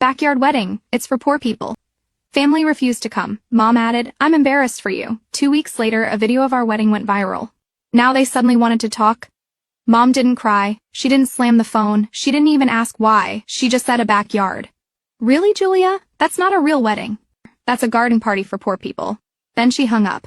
Backyard wedding, it's for poor people. Family refused to come. Mom added, I'm embarrassed for you. 2 weeks later, a video of our wedding went viral. Now they suddenly wanted to talk. Mom didn't cry. She didn't slam the phone. She didn't even ask why. She just said a backyard. Really, Julia? That's not a real wedding. That's a garden party for poor people. Then she hung up.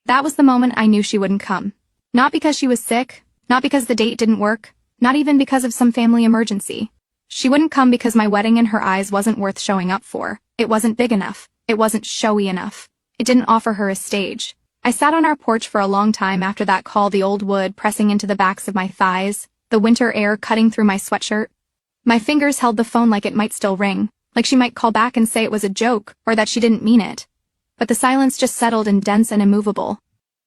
That was the moment I knew she wouldn't come. Not because she was sick, not because the date didn't work, not even because of some family emergency. She wouldn't come because my wedding in her eyes wasn't worth showing up for. It wasn't big enough. It wasn't showy enough. It didn't offer her a stage. I sat on our porch for a long time after that call, the old wood pressing into the backs of my thighs, the winter air cutting through my sweatshirt. My fingers held the phone like it might still ring, like she might call back and say it was a joke, or that she didn't mean it. But the silence just settled in dense and immovable.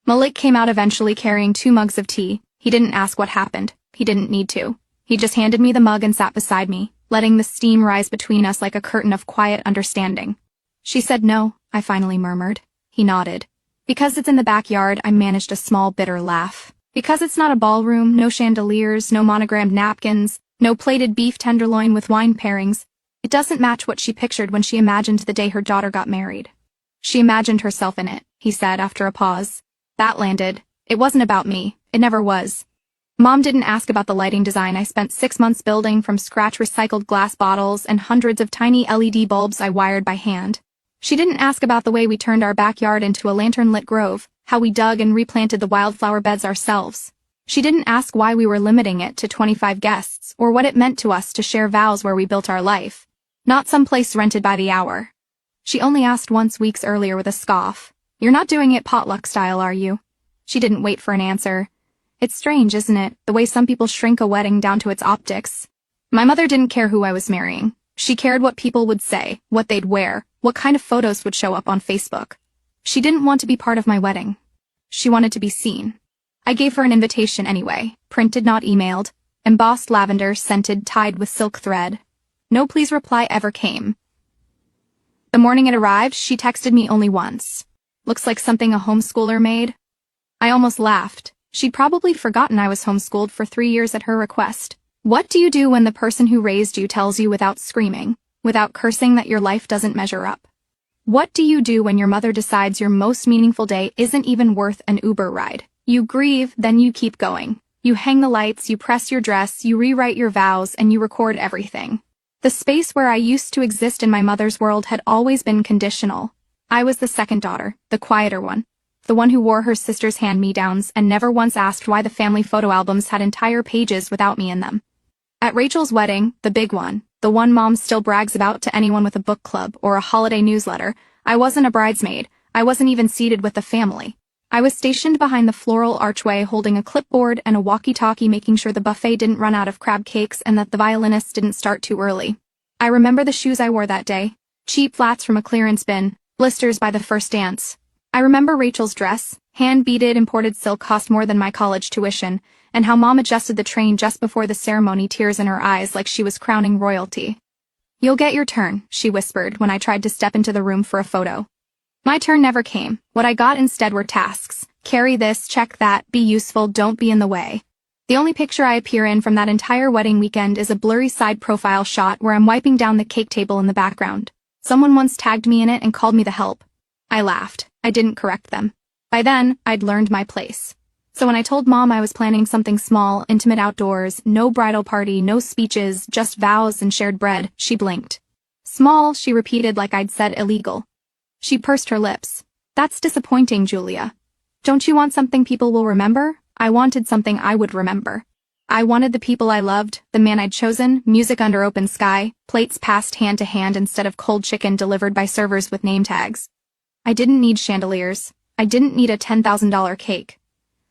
Malik came out eventually carrying 2 mugs of tea. He didn't ask what happened. He didn't need to. He just handed me the mug and sat beside me, letting the steam rise between us like a curtain of quiet understanding. She said no, I finally murmured. He nodded. Because it's in the backyard, I managed a small bitter laugh. Because it's not a ballroom, no chandeliers, no monogrammed napkins, no plated beef tenderloin with wine pairings, it doesn't match what she pictured when she imagined the day her daughter got married. She imagined herself in it, he said after a pause. That landed. It wasn't about me. It never was. Mom didn't ask about the lighting design I spent 6 months building from scratch, recycled glass bottles and hundreds of tiny LED bulbs I wired by hand. She didn't ask about the way we turned our backyard into a lantern-lit grove, how we dug and replanted the wildflower beds ourselves. She didn't ask why we were limiting it to 25 guests, or what it meant to us to share vows where we built our life. Not some place rented by the hour. She only asked once weeks earlier with a scoff. You're not doing it potluck style, are you? She didn't wait for an answer. It's strange, isn't it, the way some people shrink a wedding down to its optics. My mother didn't care who I was marrying. She cared what people would say, what they'd wear, what kind of photos would show up on Facebook. She didn't want to be part of my wedding. She wanted to be seen. I gave her an invitation anyway, printed not emailed, embossed lavender, scented, tied with silk thread. No please reply ever came. The morning it arrived, she texted me only once. Looks like something a homeschooler made. I almost laughed. She'd probably forgotten I was homeschooled for 3 years at her request. What do you do when the person who raised you tells you without screaming, without cursing, that your life doesn't measure up? What do you do when your mother decides your most meaningful day isn't even worth an Uber ride? You grieve, then you keep going. You hang the lights, you press your dress, you rewrite your vows, and you record everything. The space where I used to exist in my mother's world had always been conditional. I was the second daughter, the quieter one, the one who wore her sister's hand-me-downs and never once asked why the family photo albums had entire pages without me in them. At Rachel's wedding, the big one, the one Mom still brags about to anyone with a book club or a holiday newsletter, I wasn't a bridesmaid. I wasn't even seated with the family. I was stationed behind the floral archway holding a clipboard and a walkie-talkie, making sure the buffet didn't run out of crab cakes and that the violinists didn't start too early. I remember the shoes I wore that day. Cheap flats from a clearance bin, blisters by the first dance. I remember Rachel's dress, hand-beaded imported silk, cost more than my college tuition, and how Mom adjusted the train just before the ceremony, tears in her eyes like she was crowning royalty. You'll get your turn, she whispered when I tried to step into the room for a photo. My turn never came. What I got instead were tasks. Carry this, check that, be useful, don't be in the way. The only picture I appear in from that entire wedding weekend is a blurry side profile shot where I'm wiping down the cake table in the background. Someone once tagged me in it and called me the help. I laughed. I didn't correct them. By then, I'd learned my place. So when I told Mom I was planning something small, intimate, outdoors, no bridal party, no speeches, just vows and shared bread, she blinked. Small, she repeated like I'd said illegal. She pursed her lips. That's disappointing, Julia. Don't you want something people will remember? I wanted something I would remember. I wanted the people I loved, the man I'd chosen, music under open sky, plates passed hand to hand instead of cold chicken delivered by servers with name tags. I didn't need chandeliers. I didn't need a $10,000 cake.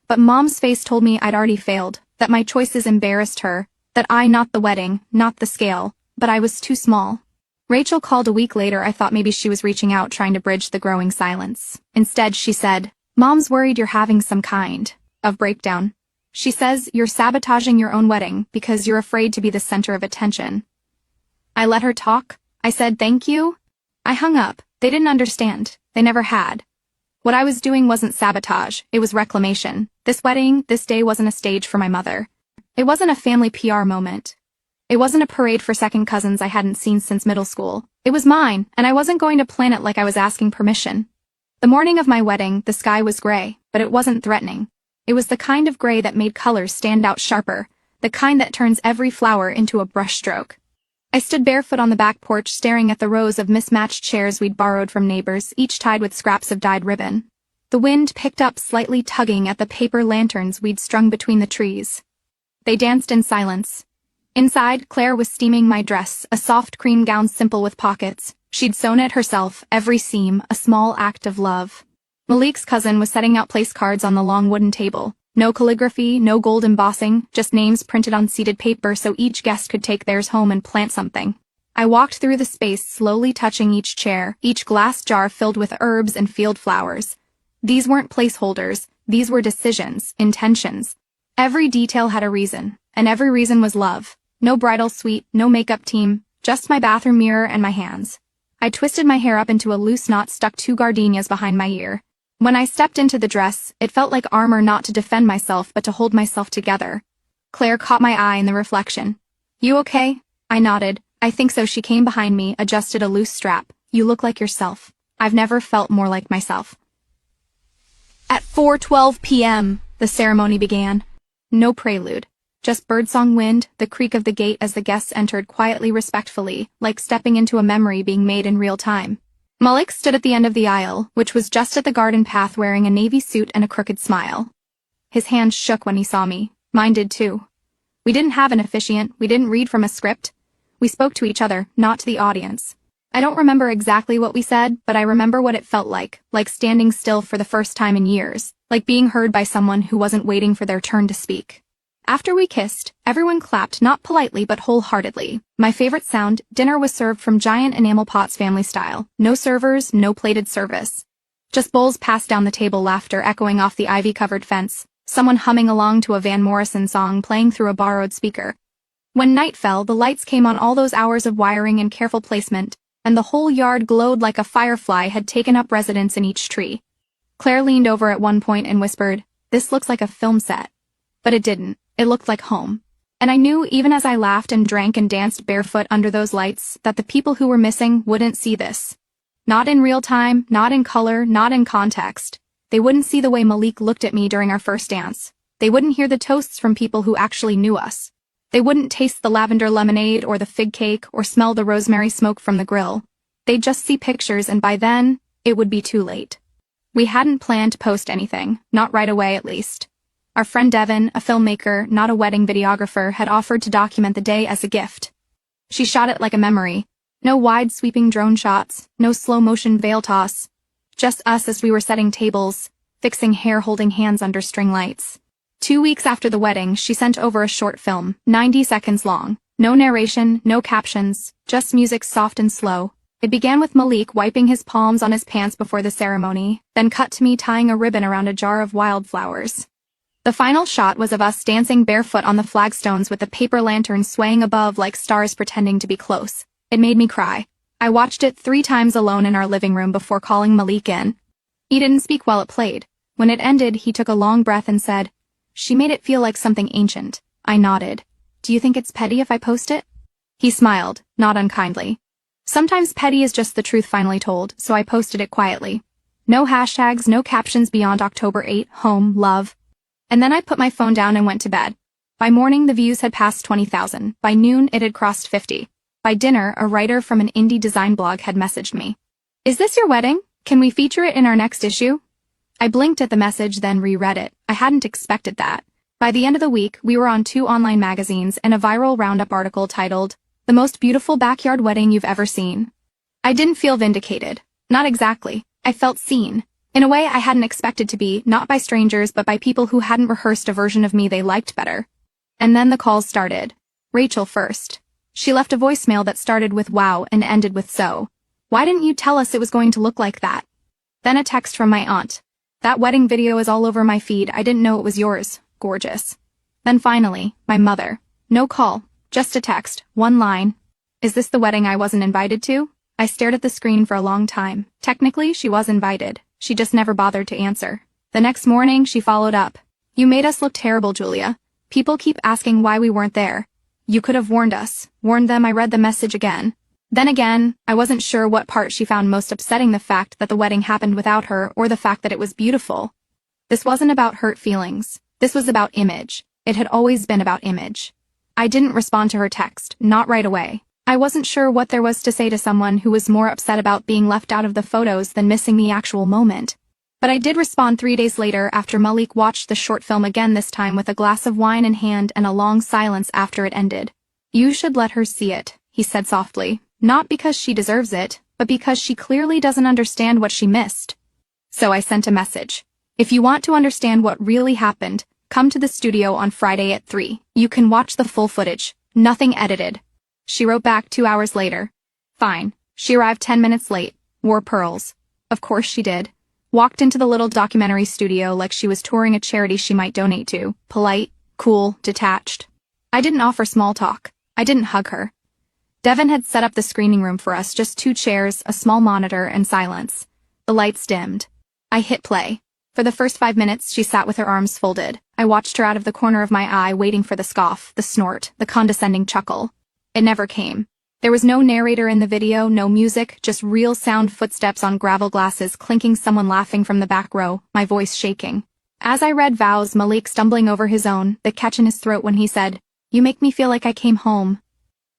But Mom's face told me I'd already failed, that my choices embarrassed her, that not the wedding, not the scale, but I was too small. Rachel called a week later. I thought maybe she was reaching out, trying to bridge the growing silence. Instead, she said, Mom's worried you're having some kind of breakdown. She says you're sabotaging your own wedding because you're afraid to be the center of attention. I let her talk. I said thank you. I hung up. They didn't understand. They never had. What I was doing wasn't sabotage, it was reclamation. This wedding, this day wasn't a stage for my mother. It wasn't a family PR moment. It wasn't a parade for second cousins I hadn't seen since middle school. It was mine, and I wasn't going to plan it like I was asking permission. The morning of my wedding, the sky was gray, but it wasn't threatening. It was the kind of gray that made colors stand out sharper, the kind that turns every flower into a brushstroke. I stood barefoot on the back porch staring at the rows of mismatched chairs we'd borrowed from neighbors, each tied with scraps of dyed ribbon. The wind picked up slightly, tugging at the paper lanterns we'd strung between the trees. They danced in silence. Inside, Claire was steaming my dress, a soft cream gown simple with pockets. She'd sewn it herself, every seam, a small act of love. Malik's cousin was setting out place cards on the long wooden table. No calligraphy, no gold embossing, just names printed on seeded paper so each guest could take theirs home and plant something. I walked through the space, slowly touching each chair, each glass jar filled with herbs and field flowers. These weren't placeholders, these were decisions, intentions. Every detail had a reason, and every reason was love. No bridal suite, no makeup team, just my bathroom mirror and my hands. I twisted my hair up into a loose knot, stuck 2 gardenias behind my ear. When I stepped into the dress, it felt like armor, not to defend myself but to hold myself together. Claire caught my eye in the reflection. "You okay?" I nodded. "I think so." She came behind me, adjusted a loose strap. "You look like yourself." I've never felt more like myself. At 4:12 p.m., the ceremony began. No prelude. Just birdsong wind, the creak of the gate as the guests entered quietly, respectfully, like stepping into a memory being made in real time. Malik stood at the end of the aisle, which was just at the garden path, wearing a navy suit and a crooked smile. His hands shook when he saw me. Mine did too. We didn't have an officiant, we didn't read from a script. We spoke to each other, not to the audience. I don't remember exactly what we said, but I remember what it felt like standing still for the first time in years, like being heard by someone who wasn't waiting for their turn to speak. After we kissed, everyone clapped, not politely but wholeheartedly. My favorite sound, dinner was served from giant enamel pots, family style. No servers, no plated service. Just bowls passed down the table, laughter echoing off the ivy-covered fence, someone humming along to a Van Morrison song playing through a borrowed speaker. When night fell, the lights came on, all those hours of wiring and careful placement, and the whole yard glowed like a firefly had taken up residence in each tree. Claire leaned over at one point and whispered, "This looks like a film set." But it didn't. It looked like home. And I knew, even as I laughed and drank and danced barefoot under those lights, that the people who were missing wouldn't see this. Not in real time, not in color, not in context. They wouldn't see the way Malik looked at me during our first dance. They wouldn't hear the toasts from people who actually knew us. They wouldn't taste the lavender lemonade or the fig cake or smell the rosemary smoke from the grill. They'd just see pictures, and by then, it would be too late. We hadn't planned to post anything, not right away at least. Our friend Devin, a filmmaker, not a wedding videographer, had offered to document the day as a gift. She shot it like a memory. No wide sweeping drone shots, no slow motion veil toss. Just us as we were setting tables, fixing hair, holding hands under string lights. 2 weeks after the wedding, she sent over a short film, 90 seconds long. No narration, no captions, just music, soft and slow. It began with Malik wiping his palms on his pants before the ceremony, then cut to me tying a ribbon around a jar of wildflowers. The final shot was of us dancing barefoot on the flagstones with the paper lanterns swaying above like stars pretending to be close. It made me cry. I watched it 3 times alone in our living room before calling Malik in. He didn't speak while it played. When it ended, he took a long breath and said, "She made it feel like something ancient." I nodded. "Do you think it's petty if I post it?" He smiled, not unkindly. Sometimes petty is just the truth finally told, so I posted it quietly. No hashtags, no captions beyond October 8, home, love. And then I put my phone down and went to bed. By morning, the views had passed 20,000. By noon, it had crossed 50. By dinner, a writer from an indie design blog had messaged me. "Is this your wedding? Can we feature it in our next issue?" I blinked at the message, then reread it. I hadn't expected that. By the end of the week, we were on 2 online magazines and a viral roundup article titled, "The Most Beautiful Backyard Wedding You've Ever Seen." I didn't feel vindicated. Not exactly. I felt seen. In a way I hadn't expected to be, not by strangers but by people who hadn't rehearsed a version of me they liked better. And then the calls started. Rachel first. She left a voicemail that started with "wow" and ended with "so. Why didn't you tell us it was going to look like that?" Then a text from my aunt. "That wedding video is all over my feed. I didn't know it was yours. Gorgeous." Then finally, my mother. No call, just a text, 1 line. "Is this the wedding I wasn't invited to?" I stared at the screen for a long time. Technically, she was invited. She just never bothered to answer. The next morning, she followed up. "You made us look terrible, Julia. People keep asking why we weren't there. You could have warned us. Warned them. I read the message again. Then again, I wasn't sure what part she found most upsetting, the fact that the wedding happened without her or the fact that it was beautiful. This wasn't about hurt feelings. This was about image. It had always been about image. I didn't respond to her text, not right away. I wasn't sure what there was to say to someone who was more upset about being left out of the photos than missing the actual moment. But I did respond 3 days later after Malik watched the short film again, this time with a glass of wine in hand and a long silence after it ended. You should let her see it, he said softly. Not because she deserves it, but because she clearly doesn't understand what she missed. So I sent a message. If you want to understand what really happened, come to the studio on Friday at 3. You can watch the full footage. Nothing edited. She wrote back 2 hours later. Fine. She arrived 10 minutes late. Wore pearls. Of course she did. Walked into the little documentary studio like she was touring a charity she might donate to. Polite, cool, detached. I didn't offer small talk. I didn't hug her. Devin had set up the screening room for us, just 2 chairs, a small monitor, and silence. The lights dimmed. I hit play. For the first 5 minutes, she sat with her arms folded. I watched her out of the corner of my eye, waiting for the scoff, the snort, the condescending chuckle. It never came. There was no narrator in the video, no music, just real sound, footsteps on gravel, glasses clinking, someone laughing from the back row, my voice shaking. As I read vows, Malik stumbling over his own, the catch in his throat when he said, "You make me feel like I came home."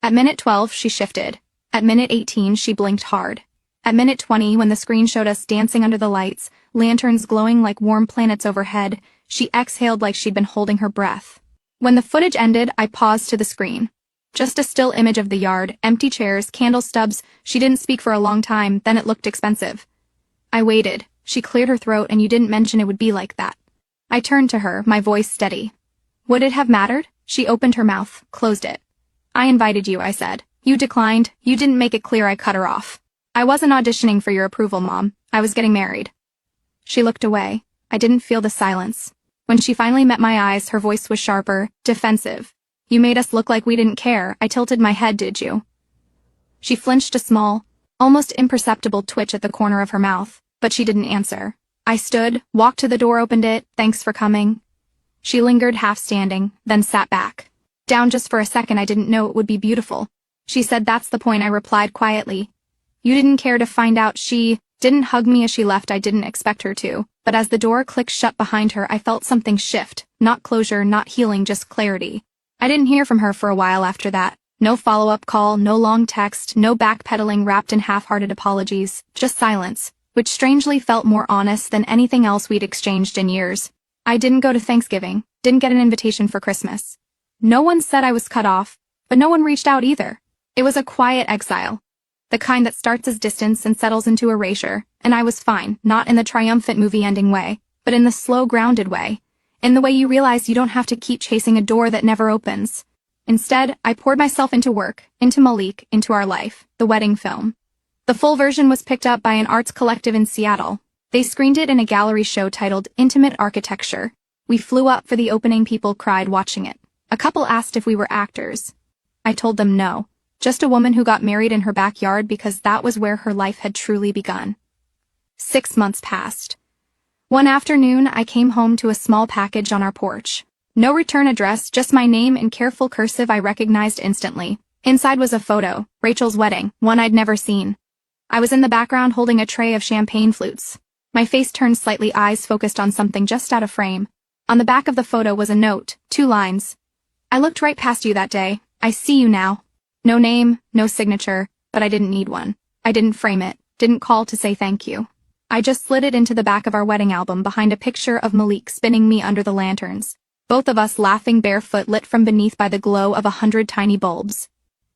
At minute 12, she shifted. At minute 18, she blinked hard. At minute 20, when the screen showed us dancing under the lights, lanterns glowing like warm planets overhead, she exhaled like she'd been holding her breath. When the footage ended, I paused to the screen. Just a still image of the yard, empty chairs, candle stubs. She didn't speak for a long time, then it looked expensive. I waited. She cleared her throat, and you didn't mention it would be like that. I turned to her, my voice steady. Would it have mattered? She opened her mouth, closed it. I invited you, I said. You declined. You didn't make it clear. I cut her off. I wasn't auditioning for your approval, Mom. I was getting married. She looked away. I didn't feel the silence. When she finally met my eyes, her voice was sharper, defensive. You made us look like we didn't care. I tilted my head, did you? She flinched, a small, almost imperceptible twitch at the corner of her mouth, but she didn't answer. I stood, walked to the door, opened it. Thanks for coming. She lingered, half standing, then sat back. Down just for a second. I didn't know it would be beautiful. She said, that's the point. I replied quietly. You didn't care to find out. She didn't hug me as she left. I didn't expect her to, but as the door clicked shut behind her, I felt something shift. Not closure, not healing, just clarity. I didn't hear from her for a while after that. No follow-up call, no long text, no backpedaling wrapped in half-hearted apologies, just silence, which strangely felt more honest than anything else we'd exchanged in years. I didn't go to Thanksgiving, didn't get an invitation for Christmas. No one said I was cut off, but no one reached out either. It was a quiet exile. The kind that starts as distance and settles into erasure, and I was fine, not in the triumphant movie ending way, but in the slow, grounded way, in the way you realize you don't have to keep chasing a door that never opens. Instead, I poured myself into work, into Malik, into our life, the wedding film. The full version was picked up by an arts collective in Seattle. They screened it in a gallery show titled Intimate Architecture. We flew up for the opening. People cried watching it. A couple asked if we were actors. I told them no, just a woman who got married in her backyard because that was where her life had truly begun. 6 months passed. One afternoon, I came home to a small package on our porch. No return address, just my name in careful cursive I recognized instantly. Inside was a photo, Rachel's wedding, one I'd never seen. I was in the background holding a tray of champagne flutes. My face turned slightly, eyes focused on something just out of frame. On the back of the photo was a note, 2 lines. I looked right past you that day. I see you now. No name, no signature, but I didn't need one. I didn't frame it, didn't call to say thank you. I just slid it into the back of our wedding album behind a picture of Malik spinning me under the lanterns. Both of us laughing barefoot, lit from beneath by the glow of 100 tiny bulbs.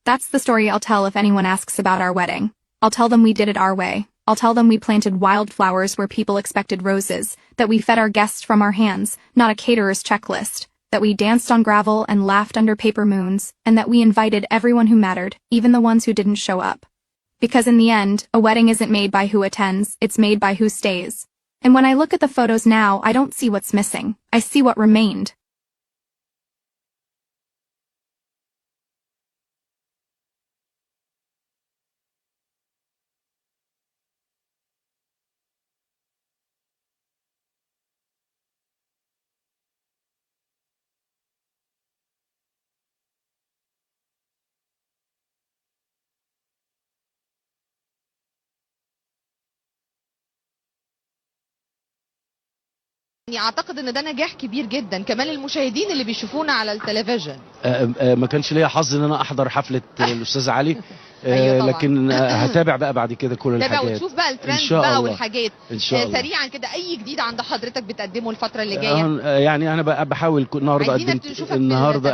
That's the story I'll tell if anyone asks about our wedding. I'll tell them we did it our way. I'll tell them we planted wildflowers where people expected roses, that we fed our guests from our hands, not a caterer's checklist, that we danced on gravel and laughed under paper moons, and that we invited everyone who mattered, even the ones who didn't show up. Because in the end, a wedding isn't made by who attends, it's made by who stays. And when I look at the photos now, I don't see what's missing. I see what remained. يعني اعتقد ان ده نجاح كبير جدا كمان المشاهدين اللي بيشوفونا على التلفزيون. ما كانش ليا حظ ان انا احضر حفله الاستاذ علي. أيوة طبعا. لكن هتابع بقى بعد كده كل الحاجات. تابع وتشوف بقى الترند إن شاء بقى الله. والحاجات. ان شاء الله. سريعا كده اي جديد عند حضرتك بتقدمه الفتره اللي جايه؟ يعني انا بقى بحاول النهارده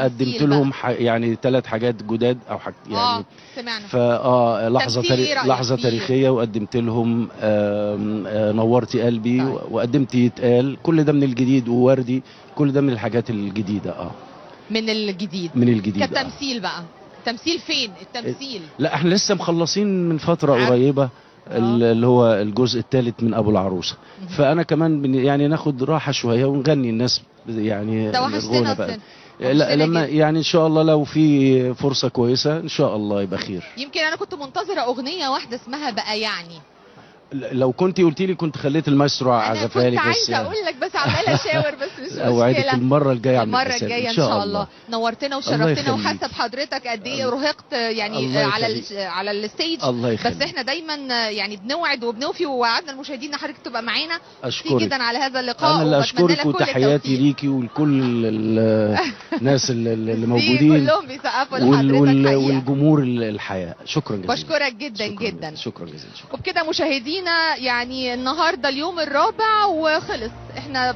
قدمت لهم يعني 3 حاجات جداد او يعني سمعنا. لحظه تاريخيه، وقدمت لهم نورتي قلبي. طيب. وقدمت يتقال، كل ده من الجديد، ووردي، كل ده من الحاجات الجديده. من الجديد كتمثيل بقى. تمثيل فين التمثيل؟ لا احنا لسه مخلصين من فتره قريبه اللي هو الجزء الثالث من ابو العروسه. فانا كمان يعني ناخد راحه شويه ونغني الناس يعني توحشتنا بقى. لا لما يعني ان شاء الله لو في فرصه كويسه ان شاء الله يبقى خير. يمكن انا كنت منتظره اغنيه واحده اسمها بقى يعني. لو كنت قلت لي كنت خليت المايسترو عزفها لك. انا كنت عايزه اقول لك بس عماله اشاور بس مش مشكله. اوعدك المره الجايه ان شاء الله. نورتنا وشرفتنا وحاسه بحضرتك قد ايه رهقت يعني على الستيج. بس احنا دايما يعني بنوعد وبنوفي، ووعدنا المشاهدين ان حضرتك تبقى معانا. اشكرك جدا على هذا اللقاء. انا اللي اشكرك وتحياتي ليكي ولكل الناس اللي موجودين كلهم بيسقفوا لحضرتك والجمهور الحياه. شكرا جزيلا. بشكرك جدا. شكرا جزيلا. وبكده مشاهدينا يعني النهارده اليوم الرابع وخلص. احنا